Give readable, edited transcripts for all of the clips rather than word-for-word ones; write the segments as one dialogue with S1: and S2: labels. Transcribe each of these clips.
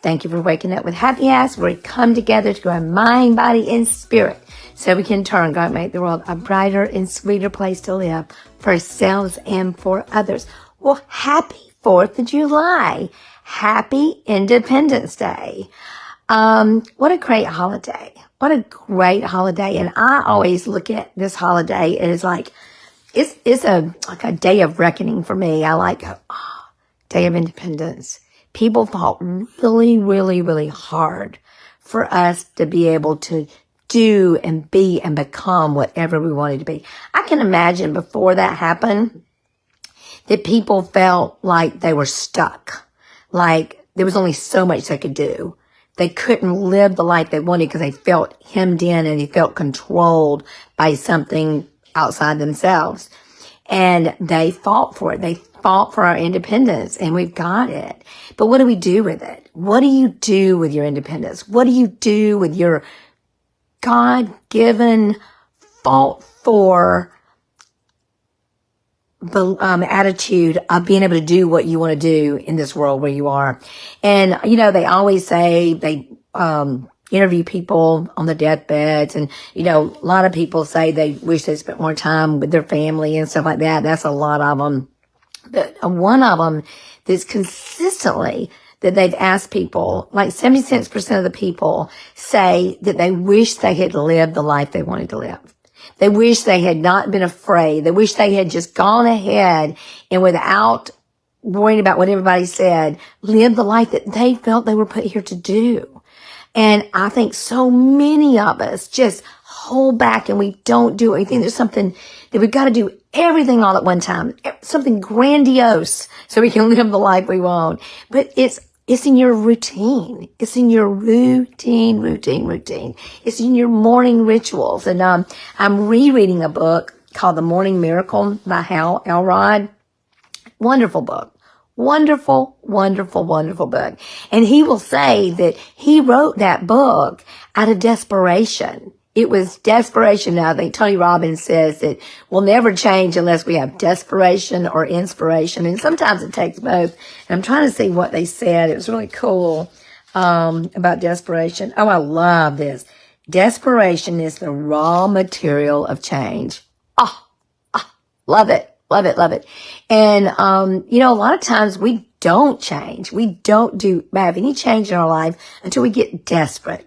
S1: Thank you for waking up with Happy Ass, where we come together to grow mind, body, and spirit so we can turn God make the world a brighter and sweeter place to live for ourselves and for others. Well, happy 4th of July. Happy Independence Day. What a great holiday. What a great holiday. And I always look at this holiday as like, it's like a day of reckoning for me. I like, Day of Independence. People fought really, really, really hard for us to be able to do and be and become whatever we wanted to be. I can imagine before that happened that people felt like they were stuck, like there was only so much they could do. They couldn't live the life they wanted because they felt hemmed in and they felt controlled by something outside themselves. And they fought for it. They fought for our independence, and we've got it. But what do we do with it? What do you do with your independence? What do you do with your God-given, fought-for attitude of being able to do what you want to do in this world where you are? And, they always say they interview people on the deathbeds, and a lot of people say they wish they spent more time with their family and stuff like that. That's a lot of them. But one of them that's consistently that they've asked people, like 76% of the people say that they wish they had lived the life they wanted to live. They wish they had not been afraid. They wish they had just gone ahead and without worrying about what everybody said, lived the life that they felt they were put here to do. And I think so many of us just hold back and we don't do anything. There's something that we've got to do everything all at one time, something grandiose so we can live the life we want. But it's in your routine. It's in your routine. It's in your morning rituals. And I'm rereading a book called The Morning Miracle by Hal Elrod. Wonderful book. Wonderful, wonderful, wonderful book. And he will say that he wrote that book out of desperation. It was desperation. Now, I think Tony Robbins says that we'll never change unless we have desperation or inspiration. And sometimes it takes both. And I'm trying to see what they said. It was really cool about desperation. Oh, I love this. Desperation is the raw material of change. Love it. Love it, love it. And, a lot of times we don't change. We don't have any change in our life until we get desperate.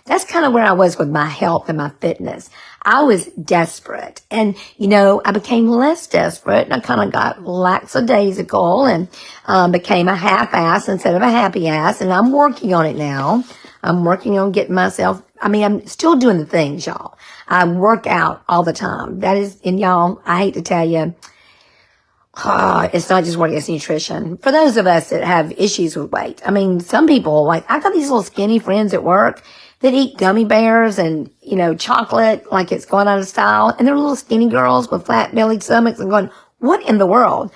S1: That's kind of where I was with my health and my fitness. I was desperate. And, I became less desperate and I kind of got lackadaisical and, became a half-ass instead of a happy ass. And I'm working on it now. I'm working on getting myself, I'm still doing the things, y'all. I work out all the time. That is, and y'all, I hate to tell you, it's not just working, it's nutrition. For those of us that have issues with weight, some people, like, I got these little skinny friends at work that eat gummy bears and, chocolate like it's going out of style. And they're little skinny girls with flat bellied stomachs and going, what in the world?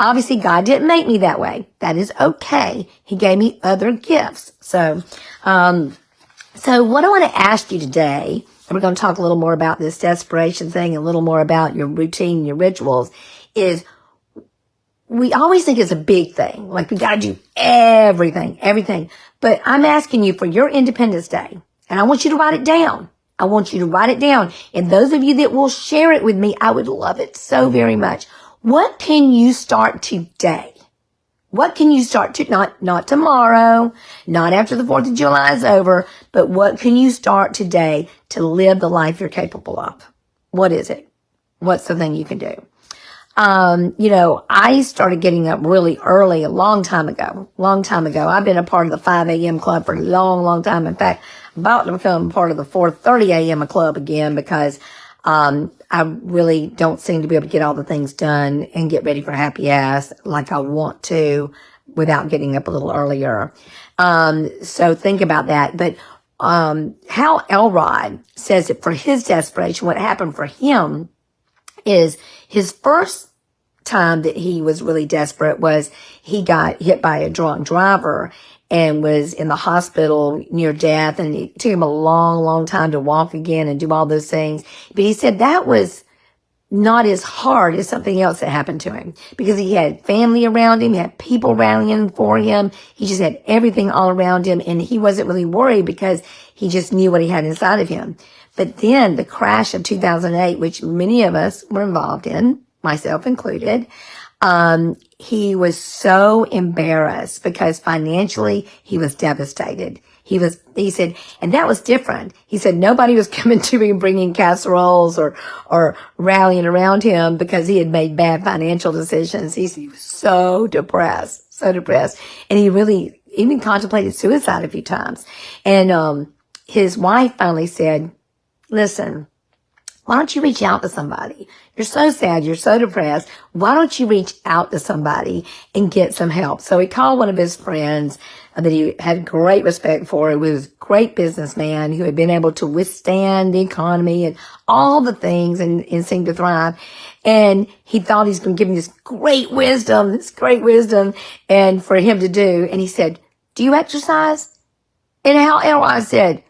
S1: Obviously, God didn't make me that way. That is okay. He gave me other gifts. So what I want to ask you today, and we're going to talk a little more about this desperation thing, a little more about your routine, your rituals, is we always think it's a big thing. Like we got to do everything. But I'm asking you for your Independence Day, and I want you to write it down. And those of you that will share it with me, I would love it so very much. What can you start today? What can you start to, not tomorrow, not after the 4th of July is over, but what can you start today to live the life you're capable of? What is it? What's the thing you can do? I started getting up really early a long time ago. I've been a part of the 5 a.m. club for a long time. In fact, I'm about to become part of the 4:30 a.m. club again because, I really don't seem to be able to get all the things done and get ready for happy ass like I want to without getting up a little earlier. So think about that. But, Hal Elrod says that for his desperation, what happened for him is his first time that he was really desperate was he got hit by a drunk driver and was in the hospital near death, and it took him a long time to walk again and do all those things. But he said that was not as hard as something else that happened to him, because he had family around him, he had people rallying for him. He just had everything all around him, and he wasn't really worried because he just knew what he had inside of him. But then the crash of 2008, which many of us were involved in, myself included, he was so embarrassed because financially he was devastated. He said, and that was different. He said nobody was coming to him bringing casseroles or rallying around him because he had made bad financial decisions. He was so depressed. And he really even contemplated suicide a few times. And, his wife finally said, listen, why don't you reach out to somebody? You're so sad. You're so depressed. Why don't you reach out to somebody and get some help? So he called one of his friends that he had great respect for. He was a great businessman who had been able to withstand the economy and all the things and seemed to thrive. And he thought he's been given this great wisdom and for him to do. And he said, do you exercise? And Hal Elrod said,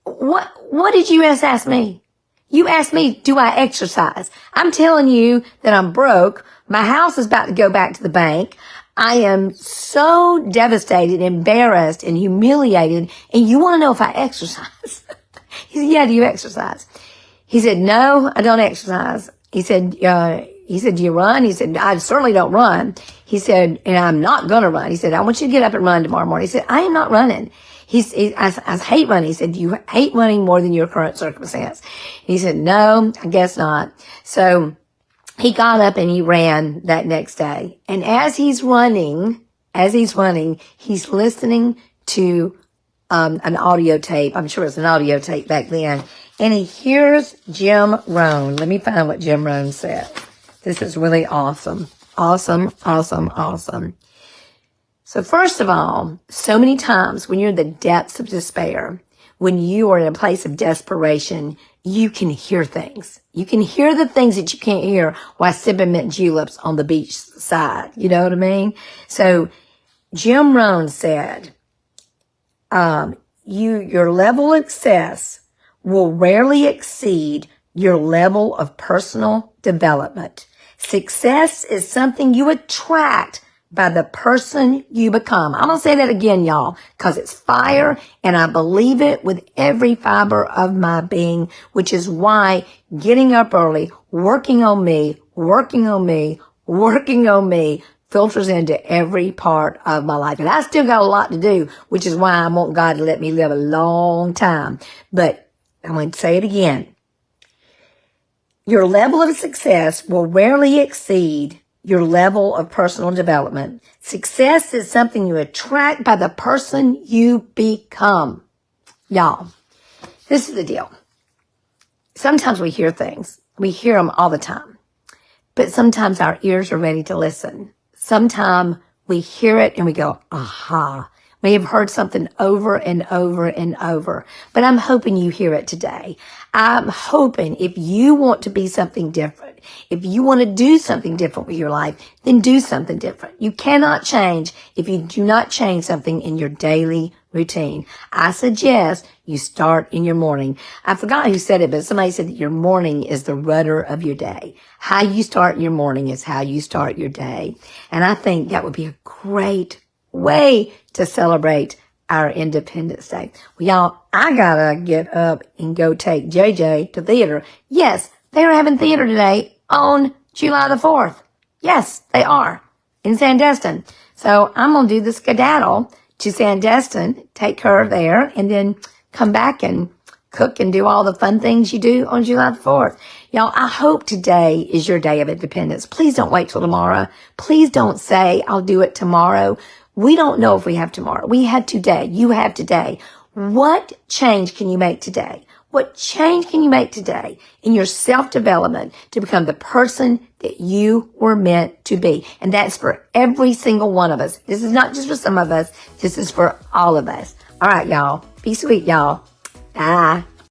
S1: what did you ask me? You asked me, do I exercise? I'm telling you that I'm broke. My house is about to go back to the bank. I am so devastated, embarrassed, and humiliated. And you want to know if I exercise? He said, yeah, do you exercise? He said, no, I don't exercise. He said, do you run? He said, I certainly don't run. He said, and I'm not going to run. He said, I want you to get up and run tomorrow morning. He said, I am not running. I hate running. He said, you hate running more than your current circumstance. He said, no, I guess not. So he got up and he ran that next day. And as he's running, he's listening to, an audio tape. I'm sure it's an audio tape back then. And he hears Jim Rohn. Let me find what Jim Rohn said. This is really awesome. Awesome. So first of all, so many times when you're in the depths of despair, when you are in a place of desperation, you can hear things. You can hear the things that you can't hear while sipping mint juleps on the beach side. You know what I mean? So Jim Rohn said, your level of success will rarely exceed your level of personal development. Success is something you attract by the person you become. I'm going to say that again, y'all, because it's fire, and I believe it with every fiber of my being, which is why getting up early, working on me, filters into every part of my life. And I still got a lot to do, which is why I want God to let me live a long time. But I'm going to say it again. Your level of success will rarely exceed your level of personal development. Success is something you attract by the person you become. Y'all, this is the deal. Sometimes we hear things. We hear them all the time. But sometimes our ears are ready to listen. Sometimes we hear it and we go, aha. We have heard something over and over. But I'm hoping you hear it today. I'm hoping if you want to be something different, if you want to do something different with your life, then do something different. You cannot change if you do not change something in your daily routine. I suggest you start in your morning. I forgot who said it, but somebody said that your morning is the rudder of your day. How you start your morning is how you start your day. And I think that would be a great way to celebrate our Independence Day. Well, y'all, I gotta get up and go take JJ to theater. Yes, they are having theater today on July the 4th. Yes, they are in Sandestin. So I'm gonna do the skedaddle to Sandestin, take her there, and then come back and cook and do all the fun things you do on July the 4th. Y'all, I hope today is your day of independence. Please don't wait till tomorrow. Please don't say, I'll do it tomorrow. We don't know if we have tomorrow. We have today. You have today. What change can you make today? What change can you make today in your self-development to become the person that you were meant to be? And that's for every single one of us. This is not just for some of us. This is for all of us. All right, y'all. Be sweet, y'all. Bye.